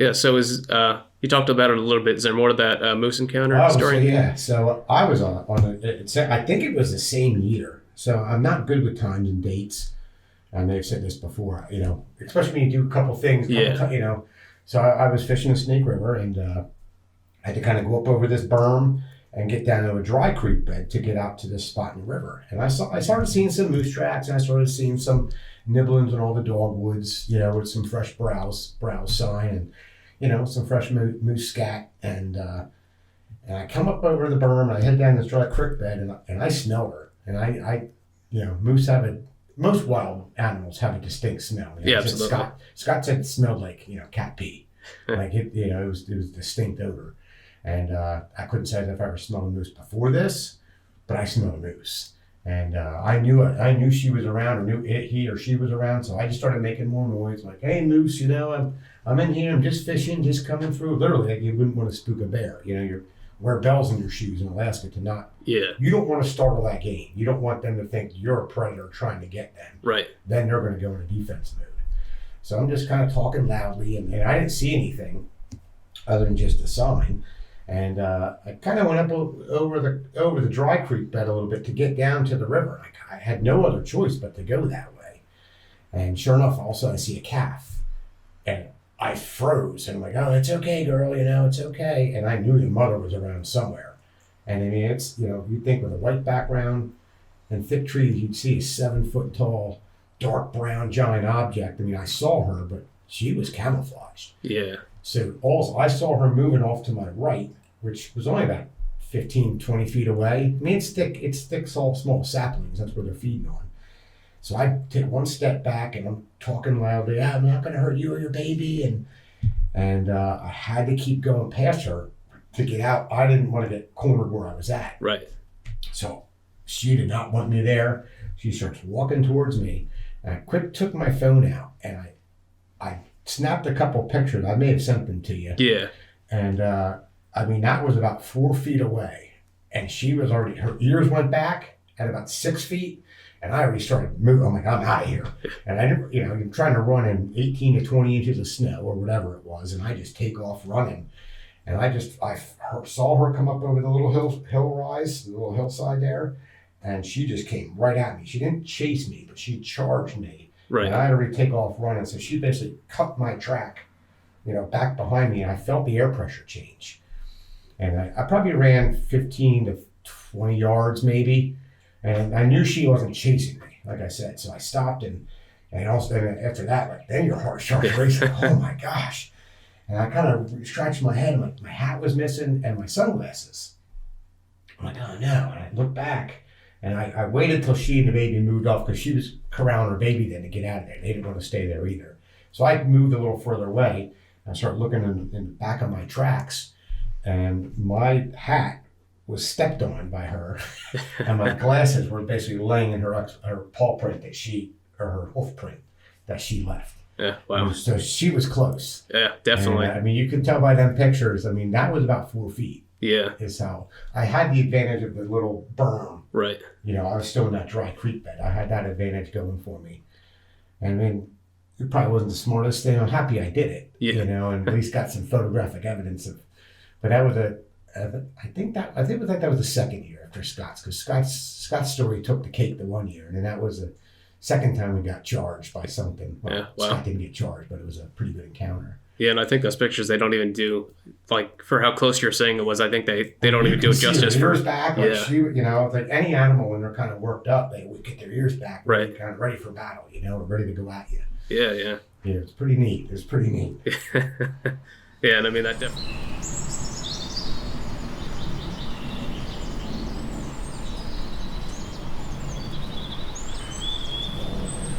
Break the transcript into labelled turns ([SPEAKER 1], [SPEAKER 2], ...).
[SPEAKER 1] Yeah. So you talked about it a little bit. Is there more to that moose encounter story?
[SPEAKER 2] So yeah. So I was I think it was the same year. So I'm not good with times and dates. I may have said this before, especially when you do a couple things, So I was fishing the Snake River, and I had to kind of go up over this berm and get down to a dry creek bed to get out to this spot in the river. And I started seeing some moose tracks, and I started seeing some nibblings on all the dogwoods, with some fresh browse sign, and some fresh moose scat. And I come up over the berm, and I head down this dry creek bed, and I smell her. And moose most wild animals have a distinct smell.
[SPEAKER 1] Yeah, absolutely.
[SPEAKER 2] Scott said it smelled like cat pee, like it was distinct odor, and I couldn't say if I ever smelled a moose before this, but I smelled a moose, and I knew she was around, or knew he or she was around, so I just started making more noise, like, "Hey moose, I'm in here, I'm just fishing, just coming through." Literally, like you wouldn't want to spook a bear, you wear bells in your shoes in Alaska to not.
[SPEAKER 1] Yeah.
[SPEAKER 2] You don't want to startle that game. You don't want them to think you're a predator trying to get them.
[SPEAKER 1] Right.
[SPEAKER 2] Then they're going to go into defense mode. So I'm just kind of talking loudly, and I didn't see anything other than just a sign. And I kind of went up over the dry creek bed a little bit to get down to the river. I had no other choice but to go that way. And sure enough, all of a sudden I see a calf. And I froze, and I'm like, "Oh, it's okay, girl, it's okay." And I knew the mother was around somewhere. And I mean, it's, you'd think with a white background and thick trees, you'd see a 7-foot tall, dark brown giant object. I mean, I saw her, but she was camouflaged.
[SPEAKER 1] Yeah.
[SPEAKER 2] So also, I saw her moving off to my right, which was only about 15, 20 feet away. I mean, it's thick, small saplings. That's what they're feeding on. So I take one step back, and I'm talking loudly, "I'm not going to hurt you or your baby." And I had to keep going past her to get out. I didn't want to get cornered where I was at.
[SPEAKER 1] Right.
[SPEAKER 2] So she did not want me there. She starts walking towards me, and I took my phone out, and I snapped a couple pictures. I may have sent them to you.
[SPEAKER 1] Yeah.
[SPEAKER 2] And that was about 4 feet away, and she was already, her ears went back at about 6 feet. And I already started moving. I'm like, "I'm out of here." And I didn't, I'm trying to run in 18 to 20 inches of snow or whatever it was. And I just take off running. And I saw her come up over the little hill rise, the little hillside there. And she just came right at me. She didn't chase me, but she charged me.
[SPEAKER 1] Right.
[SPEAKER 2] And I had already take off running. So she basically cut my track, back behind me. And I felt the air pressure change. And I probably ran 15 to 20 yards maybe. And I knew she wasn't chasing me, like I said. So I stopped, and also after that, then your heart starts racing. Oh my gosh. And I kind of scratched my head. I'm like, my hat was missing and my sunglasses. I'm like, "Oh no." And I looked back, and I waited till she and the baby moved off, because she was corralling her baby then to get out of there. They didn't want to stay there either. So I moved a little further away. I started looking in the back of my tracks, and my hat was stepped on by her, and my glasses were basically laying in her paw print or her hoof print that she left.
[SPEAKER 1] Yeah, wow.
[SPEAKER 2] So she was close.
[SPEAKER 1] Yeah, definitely.
[SPEAKER 2] And, you can tell by them pictures. That was about 4 feet.
[SPEAKER 1] Yeah.
[SPEAKER 2] Is how I had the advantage of the little berm.
[SPEAKER 1] Right.
[SPEAKER 2] I was still in that dry creek bed. I had that advantage going for me. And it probably wasn't the smartest thing. I'm happy I did it.
[SPEAKER 1] Yeah.
[SPEAKER 2] And at least got some photographic evidence of. But that was I think that was the second year after Scott's, because Scott's story took the cake the one year, and then that was the second time we got charged by something. Well,
[SPEAKER 1] yeah, wow.
[SPEAKER 2] Scott didn't get charged, but it was a pretty good encounter.
[SPEAKER 1] Yeah, and I think those pictures, they don't even do, like, for how close you're saying it was, I think they don't even do it justice.
[SPEAKER 2] Ears back, like like any animal, when they're kind of worked up, they would get their ears back,
[SPEAKER 1] right?
[SPEAKER 2] Kind of ready for battle, ready to go at you.
[SPEAKER 1] Yeah.
[SPEAKER 2] Yeah, it's pretty neat.
[SPEAKER 1] Yeah, and that definitely.